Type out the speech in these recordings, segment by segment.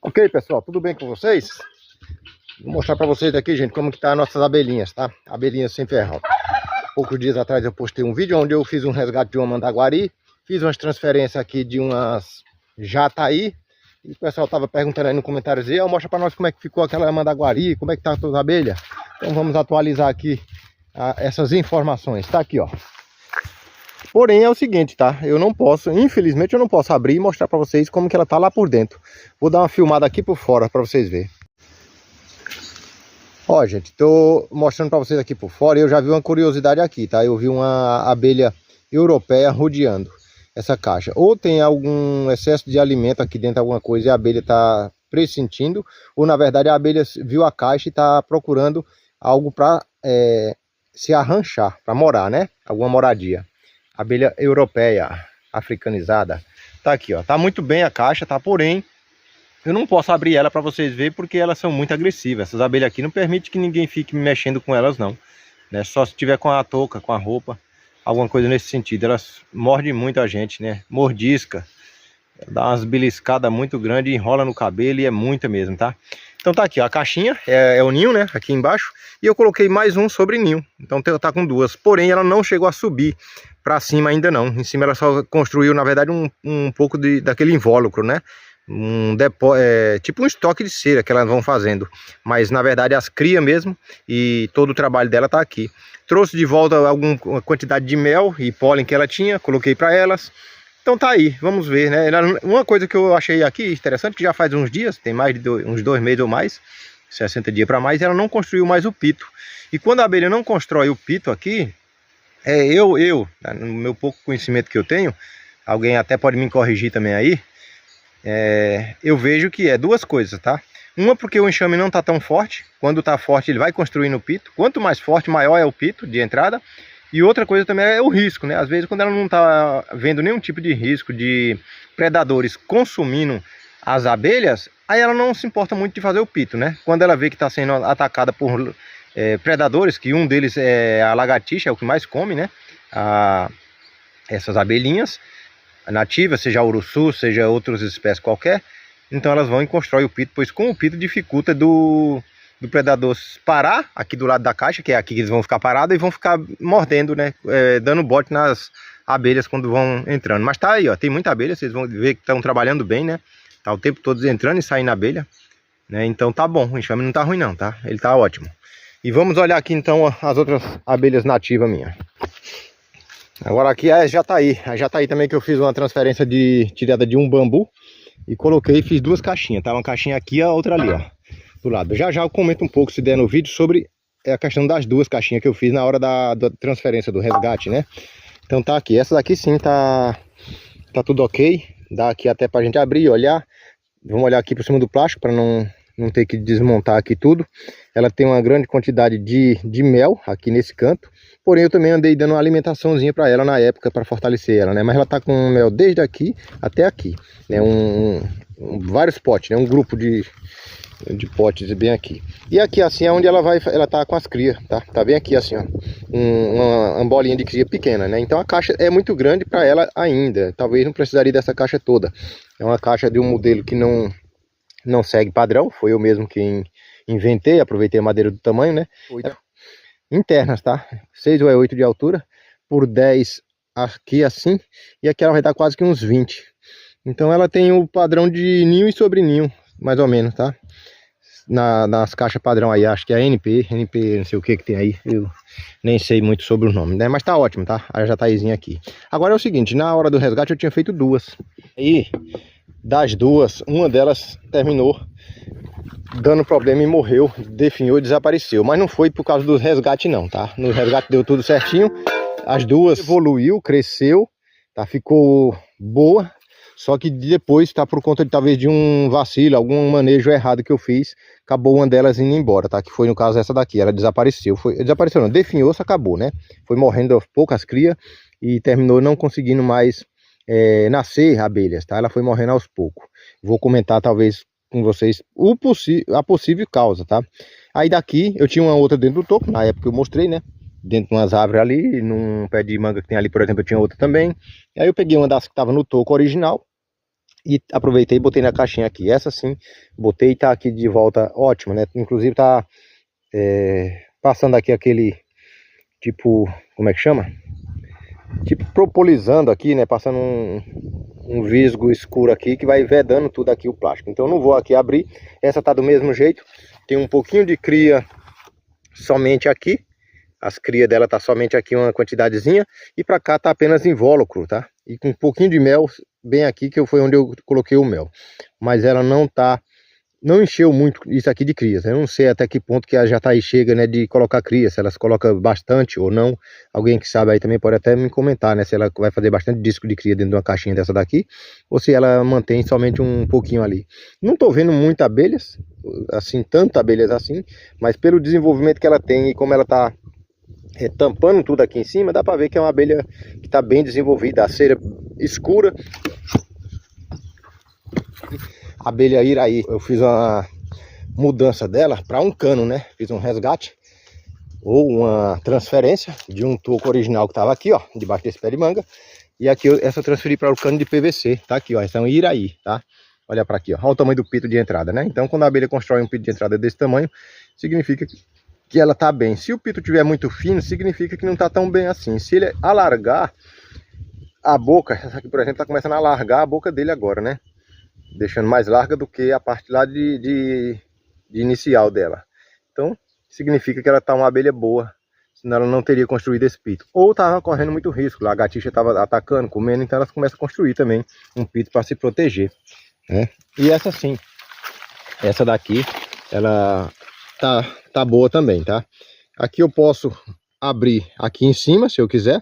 Ok, pessoal, tudo bem com vocês? Vou mostrar para vocês aqui, gente, como que tá as nossas abelhinhas, tá? Abelhinhas sem ferral. Poucos dias atrás eu postei um vídeo onde eu fiz um resgate de uma mandaguari, fiz umas transferências aqui de umas jataí, e o pessoal tava perguntando aí no comentário, mostra para nós como é que ficou aquela mandaguari, como é que tá as suas abelhas. Então vamos atualizar aqui essas informações, tá aqui, ó. Porém é o seguinte, tá? Eu não posso, infelizmente eu não posso abrir e mostrar para vocês como que ela tá lá por dentro. Vou dar uma filmada aqui por fora para vocês verem. Ó, gente, tô mostrando para vocês aqui por fora. Eu já vi uma curiosidade aqui, tá? Eu vi uma abelha europeia rodeando essa caixa. Ou tem algum excesso de alimento aqui dentro, alguma coisa, e a abelha tá pressentindo. Ou na verdade a abelha viu a caixa e tá procurando algo para se arranchar, para morar, né? Alguma moradia. Abelha europeia, africanizada. Tá aqui, ó. Tá muito bem a caixa, tá? Porém, eu não posso abrir ela para vocês verem porque elas são muito agressivas. Essas abelhas aqui não permite que ninguém fique mexendo com elas, não. Né? Só se tiver com a touca, com a roupa, alguma coisa nesse sentido. Elas mordem muito a gente, né? Mordisca. Dá umas beliscadas muito grandes, enrola no cabelo e é muita mesmo, tá? Então tá aqui, ó, a caixinha, é o ninho, né? Aqui embaixo. E eu coloquei mais um sobre ninho. Então tá com duas. Porém, ela não chegou a subir para cima ainda não. Em cima ela só construiu, na verdade, um pouco daquele invólucro, né? Tipo um estoque de cera que elas vão fazendo. Mas na verdade as cria mesmo. E todo o trabalho dela tá aqui. Trouxe de volta alguma quantidade de mel e pólen que ela tinha. Coloquei para elas. Então tá aí, vamos ver, né? Uma coisa que eu achei aqui interessante, que já faz uns dias, tem mais de uns 2 meses ou mais, 60 dias para mais, ela não construiu mais o pito. E quando a abelha não constrói o pito aqui, no meu pouco conhecimento que eu tenho, alguém até pode me corrigir também aí, eu vejo que é duas coisas, tá? Uma, porque o enxame não tá tão forte. Quando tá forte ele vai construindo o pito. Quanto mais forte, maior é o pito de entrada. E outra coisa também é o risco, né? Às vezes quando ela não tá vendo nenhum tipo de risco de predadores consumindo as abelhas, aí ela não se importa muito de fazer o pito, né? Quando ela vê que está sendo atacada por predadores, que um deles é a lagartixa, é o que mais come, né? Essas abelhinhas nativas, seja uruçu, seja outras espécies qualquer, então elas vão e constroem o pito, pois com o pito dificulta do predador parar aqui do lado da caixa, que é aqui que eles vão ficar parados e vão ficar mordendo, né? Dando bote nas abelhas quando vão entrando. Mas tá aí, ó, tem muita abelha, vocês vão ver que estão trabalhando bem, né? Tá o tempo todo entrando e saindo abelha, né? Então tá bom, o enxame não tá ruim não, tá? Ele tá ótimo. E vamos olhar aqui então as outras abelhas nativas minhas. Agora aqui é a jataí. A jataí também, que eu fiz uma transferência tirada de um bambu e coloquei e fiz duas caixinhas, tá? Uma caixinha aqui e a outra ali, ó, do lado. Já eu comento um pouco, se der no vídeo, sobre a questão das duas caixinhas que eu fiz na hora da transferência, do resgate, né? Então tá aqui, essa daqui sim tá tudo ok. Dá aqui até pra gente abrir e olhar. Vamos olhar aqui por cima do plástico para não ter que desmontar aqui tudo. Ela tem uma grande quantidade de mel aqui nesse canto. Porém eu também andei dando uma alimentaçãozinha para ela na época, para fortalecer ela, né? Mas ela tá com mel desde aqui até aqui, né? Vários potes, né? Um grupo de potes bem aqui. E aqui assim é onde ela tá com as crias, tá? Tá bem aqui assim, ó. Uma bolinha de cria pequena, né? Então a caixa é muito grande para ela ainda. Talvez não precisaria dessa caixa toda. É uma caixa de um modelo que não segue padrão. Foi eu mesmo que inventei, aproveitei a madeira do tamanho, né? Internas, tá? 6 ou 8 de altura, por 10 aqui assim, e aqui ela vai dar quase que uns 20. Então ela tem o padrão de ninho e sobreninho, mais ou menos, tá? Nas caixas padrão aí, acho que é NP, não sei o que tem aí, eu nem sei muito sobre o nome, né? Mas tá ótimo, tá? A jataizinha aqui. Agora é o seguinte, na hora do resgate eu tinha feito duas. E das duas, uma delas terminou dando problema e morreu, definhou e desapareceu. Mas não foi por causa do resgate não, tá? No resgate deu tudo certinho. As duas evoluiu, cresceu, tá? Ficou boa. Só que depois, tá, por conta de talvez de um vacilo, algum manejo errado que eu fiz, acabou uma delas indo embora, tá? Que foi no caso essa daqui, ela desapareceu. Desapareceu não, definhou-se, acabou, né? Foi morrendo aos poucos as crias e terminou não conseguindo mais nascer abelhas, tá? Ela foi morrendo aos poucos. Vou comentar talvez com vocês a possível causa, tá? Aí daqui eu tinha uma outra dentro do toco, na época eu mostrei, né? Dentro de umas árvores ali, num pé de manga que tem ali, por exemplo, eu tinha outra também. Aí eu peguei uma das que estava no toco original E aproveitei e botei na caixinha aqui. Essa sim, botei e tá aqui de volta ótima, né? Inclusive tá passando aqui aquele tipo, como é que chama? Tipo propolizando aqui, né? Passando um visgo escuro aqui que vai vedando tudo aqui o plástico. Então eu não vou aqui abrir. Essa tá do mesmo jeito. Tem um pouquinho de cria somente aqui. As crias dela tá somente aqui uma quantidadezinha. E pra cá tá apenas invólucro, tá? E com um pouquinho de mel bem aqui, que foi onde eu coloquei o mel. Mas ela não encheu muito isso aqui de crias. Eu não sei até que ponto que ela já tá aí, chega, né, de colocar crias. Se elas colocam bastante ou não. Alguém que sabe aí também pode até me comentar, né? Se ela vai fazer bastante disco de cria dentro de uma caixinha dessa daqui. Ou se ela mantém somente um pouquinho ali. Não tô vendo muitas abelhas, assim, tantas abelhas assim. Mas pelo desenvolvimento que ela tem e como ela tá tampando tudo aqui em cima, dá para ver que é uma abelha que está bem desenvolvida. A cera escura. A abelha Iraí, eu fiz uma mudança dela para um cano, né? Fiz um resgate ou uma transferência de um toco original que estava aqui, ó, debaixo desse pé de manga. E aqui essa eu transferi para o cano de PVC, tá aqui, ó, essa é um Iraí, tá? Olha para aqui, ó, olha o tamanho do pito de entrada, né? Então quando a abelha constrói um pito de entrada desse tamanho, significa que ela tá bem. Se o pito tiver muito fino, significa que não tá tão bem assim. Se ele alargar a boca, essa aqui por exemplo tá começando a alargar a boca dele agora, né? Deixando mais larga do que a parte lá de inicial dela. Então significa que ela tá uma abelha boa, senão ela não teria construído esse pito. Ou tava correndo muito risco, a lagartixa tava atacando, comendo, então elas começam a construir também um pito para se proteger, né? E essa sim, essa daqui, ela tá boa também, tá? Aqui eu posso abrir aqui em cima, se eu quiser,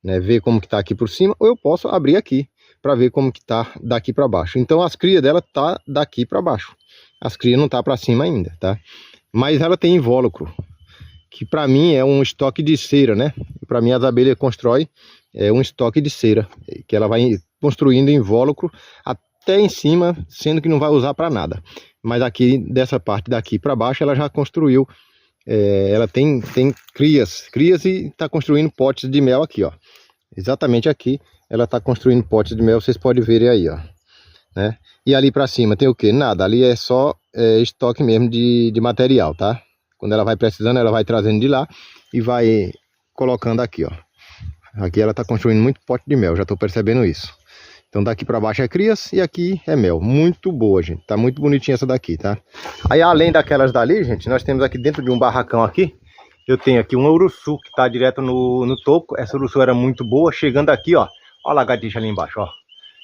né, ver como que tá aqui por cima, ou eu posso abrir aqui para ver como que tá daqui para baixo. Então as crias dela tá daqui para baixo. As crias não tá para cima ainda, tá? Mas ela tem invólucro, que para mim é um estoque de cera, né? Para mim as abelhas constroem um estoque de cera, que ela vai construindo invólucro até em cima, sendo que não vai usar para nada. Mas aqui, dessa parte daqui para baixo, ela já construiu, ela tem crias e está construindo potes de mel aqui, ó. Exatamente aqui, ela está construindo potes de mel, vocês podem ver aí, ó. Né? E ali para cima tem o que? Nada, ali é só estoque mesmo de material, tá? Quando ela vai precisando, ela vai trazendo de lá e vai colocando aqui, ó. Aqui ela está construindo muito pote de mel, já estou percebendo isso. Então daqui para baixo é crias e aqui é mel. Muito boa, gente. Tá muito bonitinha essa daqui, tá? Aí além daquelas dali, gente, nós temos aqui dentro de um barracão aqui. Eu tenho aqui uma uruçu que tá direto no toco. Essa uruçu era muito boa. Chegando aqui, ó. Ó a lagartixa ali embaixo, ó.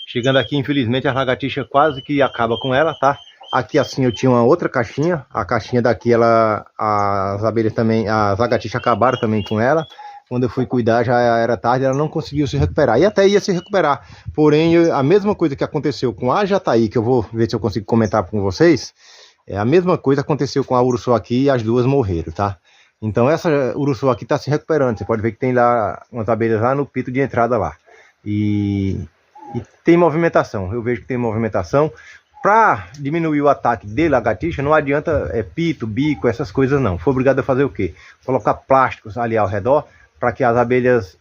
Chegando aqui, infelizmente, a lagartixa quase que acaba com ela, tá? Aqui assim eu tinha uma outra caixinha. A caixinha daqui, as abelhas também, as lagartixas acabaram também com ela. Quando eu fui cuidar já era tarde, ela não conseguiu se recuperar. E até ia se recuperar. Porém, a mesma coisa que aconteceu com a Jataí, que eu vou ver se eu consigo comentar com vocês, a mesma coisa aconteceu com a uruçu aqui e as duas morreram, tá? Então essa uruçu aqui está se recuperando. Você pode ver que tem lá umas abelhas lá no pito de entrada lá. E tem movimentação. Eu vejo que tem movimentação. Para diminuir o ataque de lagartixa, não adianta pito, bico, essas coisas não. Foi obrigado a fazer o quê? Colocar plásticos ali ao redor, para que as abelhas,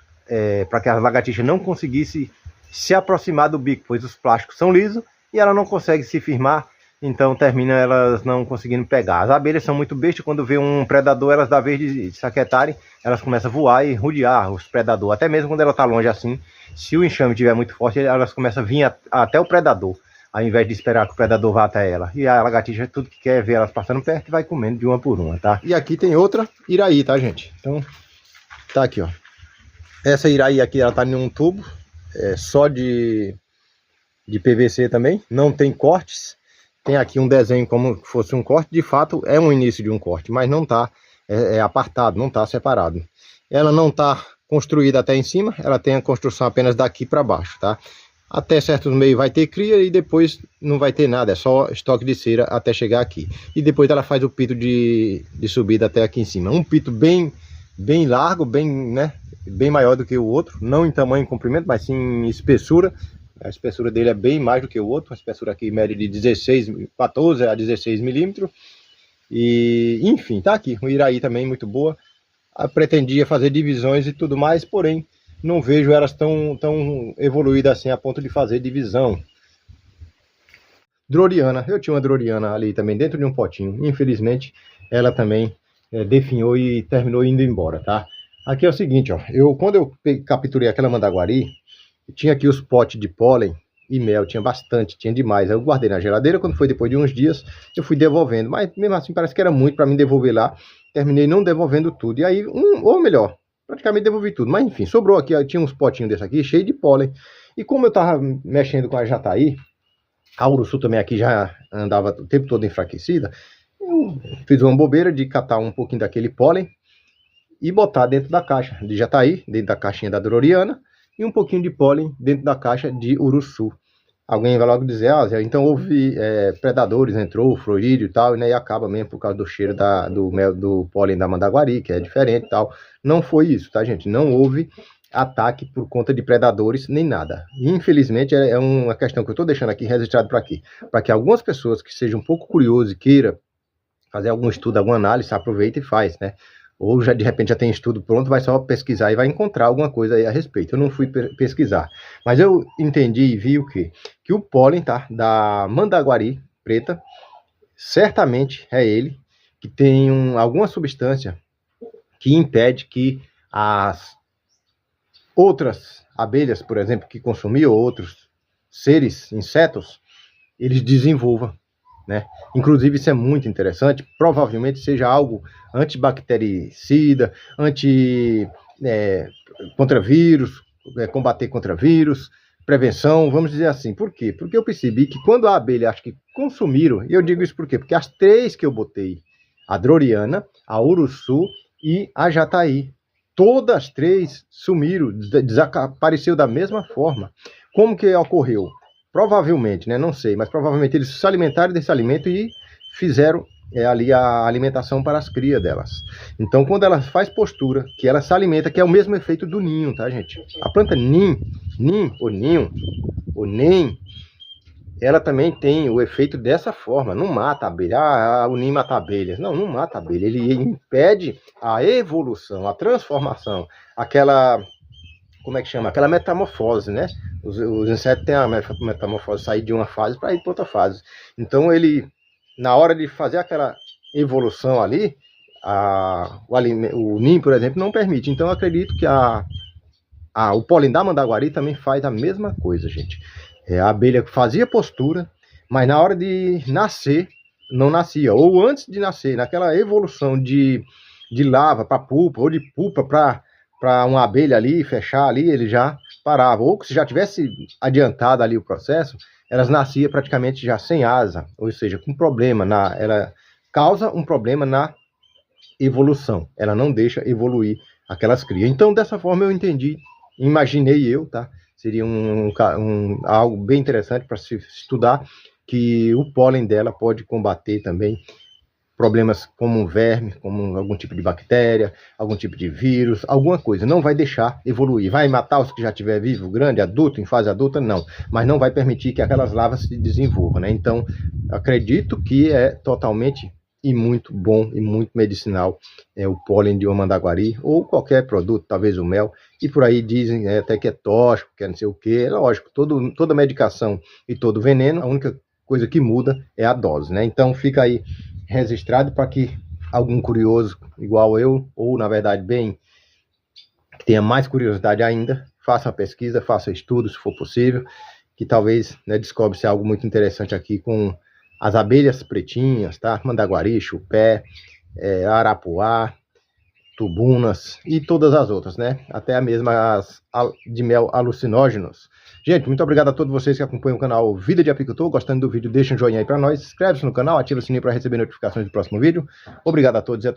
para que as lagartixas não conseguissem se aproximar do bico, pois os plásticos são lisos e ela não consegue se firmar, então termina elas não conseguindo pegar. As abelhas são muito bestas, quando vê um predador, elas da vez de saquetarem, elas começam a voar e rodear os predadores, até mesmo quando ela está longe assim, se o enxame estiver muito forte, elas começam a vir até o predador, ao invés de esperar que o predador vá até ela. E a lagartixa, tudo que quer ver elas passando perto, e vai comendo de uma por uma, tá? E aqui tem outra Iraí, tá, gente? Então tá aqui, ó. Essa Iraí aqui, ela tá em um tubo, só de PVC também. Não tem cortes. Tem aqui um desenho como se fosse um corte. De fato, é um início de um corte, mas não tá apartado, não tá separado. Ela não tá construída até em cima. Ela tem a construção apenas daqui para baixo, tá? Até certos meios vai ter cria e depois não vai ter nada. É só estoque de cera até chegar aqui. E depois ela faz o pito de subida até aqui em cima. Um pito bem largo, né, bem maior do que o outro, não em tamanho e comprimento, mas sim em espessura. A espessura dele é bem mais do que o outro, a espessura aqui mede de 14 a 16 milímetros. E enfim, tá aqui, o Iraí também muito boa. Pretendia fazer divisões e tudo mais, porém não vejo elas tão evoluídas assim a ponto de fazer divisão. Droriana. Eu tinha uma Droriana ali também dentro de um potinho. Infelizmente, ela também definhou e terminou indo embora, tá? Aqui é o seguinte, ó. Quando eu capturei aquela mandaguari, tinha aqui os potes de pólen e mel, tinha bastante, tinha demais. Aí eu guardei na geladeira, quando foi depois de uns dias, eu fui devolvendo. Mas mesmo assim, parece que era muito para mim devolver lá. Terminei não devolvendo tudo. E aí, ou melhor, praticamente devolvi tudo. Mas enfim, sobrou aqui, tinha uns potinhos desse aqui, cheio de pólen. E como eu tava mexendo com a jataí, a Uruçu também aqui já andava o tempo todo enfraquecida, eu fiz uma bobeira de catar um pouquinho daquele pólen e botar dentro da caixa de jataí, dentro da caixinha da Droriana, e um pouquinho de pólen dentro da caixa de Uruçu. Alguém vai logo dizer, Zé, então houve predadores, entrou, florídeo e tal, né, e acaba mesmo por causa do cheiro do mel, do pólen da mandaguari, que é diferente e tal. Não foi isso, tá, gente? Não houve ataque por conta de predadores, nem nada. Infelizmente, é uma questão que eu estou deixando aqui registrado para aqui, para que algumas pessoas que sejam um pouco curiosas e queiram fazer algum estudo, alguma análise, aproveita e faz, né? Ou já de repente já tem estudo pronto, vai só pesquisar e vai encontrar alguma coisa aí a respeito. Eu não fui pesquisar, mas eu entendi e vi o quê? Que o pólen, tá, da mandaguari preta, certamente é ele, que tem alguma substância que impede que as outras abelhas, por exemplo, que consumiam outros seres, insetos, eles desenvolvam, né? Inclusive isso é muito interessante, provavelmente seja algo antibactericida, contra vírus, combater contra vírus, prevenção, vamos dizer assim. Por quê? Porque eu percebi que quando a abelha, acho que consumiram, e eu digo isso por quê? Porque as três que eu botei, a Droriana, a Uruçu e a Jataí, todas as três sumiram, desapareceu da mesma forma. Como que ocorreu? Provavelmente, né? Não sei, mas provavelmente eles se alimentaram desse alimento e fizeram ali a alimentação para as crias delas. Então, quando ela faz postura, que ela se alimenta, que é o mesmo efeito do ninho, tá, gente? A planta ninho, ou nem, ela também tem o efeito dessa forma. Não mata a abelha, o ninho mata abelhas. Não, não mata a abelha. Ele impede a evolução, a transformação, aquela... como é que chama? Aquela metamorfose, né? Os insetos têm a metamorfose, sair de uma fase para ir para outra fase. Então, ele, na hora de fazer aquela evolução ali, o ninho, por exemplo, não permite. Então, eu acredito que o pólen da mandaguari também faz a mesma coisa, gente. A abelha fazia postura, mas na hora de nascer, não nascia. Ou antes de nascer, naquela evolução de larva para pulpa, ou de pulpa para uma abelha ali, fechar ali, ele já parava. Ou se já tivesse adiantado ali o processo, elas nasciam praticamente já sem asa, ou seja, com problema, ela causa um problema na evolução, ela não deixa evoluir aquelas crias. Então, dessa forma eu entendi, imaginei eu, tá? Seria algo bem interessante para se estudar, que o pólen dela pode combater também problemas como um verme, como algum tipo de bactéria, algum tipo de vírus, alguma coisa. Não vai deixar evoluir. Vai matar os que já tiver vivo, grande, adulto, em fase adulta? Não. Mas não vai permitir que aquelas larvas se desenvolvam, né? Então, acredito que é totalmente e muito bom e muito medicinal o pólen de uma mandaguari ou qualquer produto, talvez o mel. E por aí dizem até que é tóxico, que é não sei o que. É lógico, toda medicação e todo veneno, a única coisa que muda é a dose, né? Então, fica aí registrado para que algum curioso igual eu, ou na verdade que tenha mais curiosidade ainda, faça uma pesquisa, faça estudo se for possível, que talvez, né, descobre-se algo muito interessante aqui com as abelhas pretinhas, tá? Mandaguari, chupé, arapuá, tubunas e todas as outras, né? Até mesmo as de mel alucinógenos. Gente, muito obrigado a todos vocês que acompanham o canal Vida de Apicultor. Gostando do vídeo, deixa um joinha aí pra nós. Inscreve-se no canal, ativa o sininho para receber notificações do próximo vídeo. Obrigado a todos e até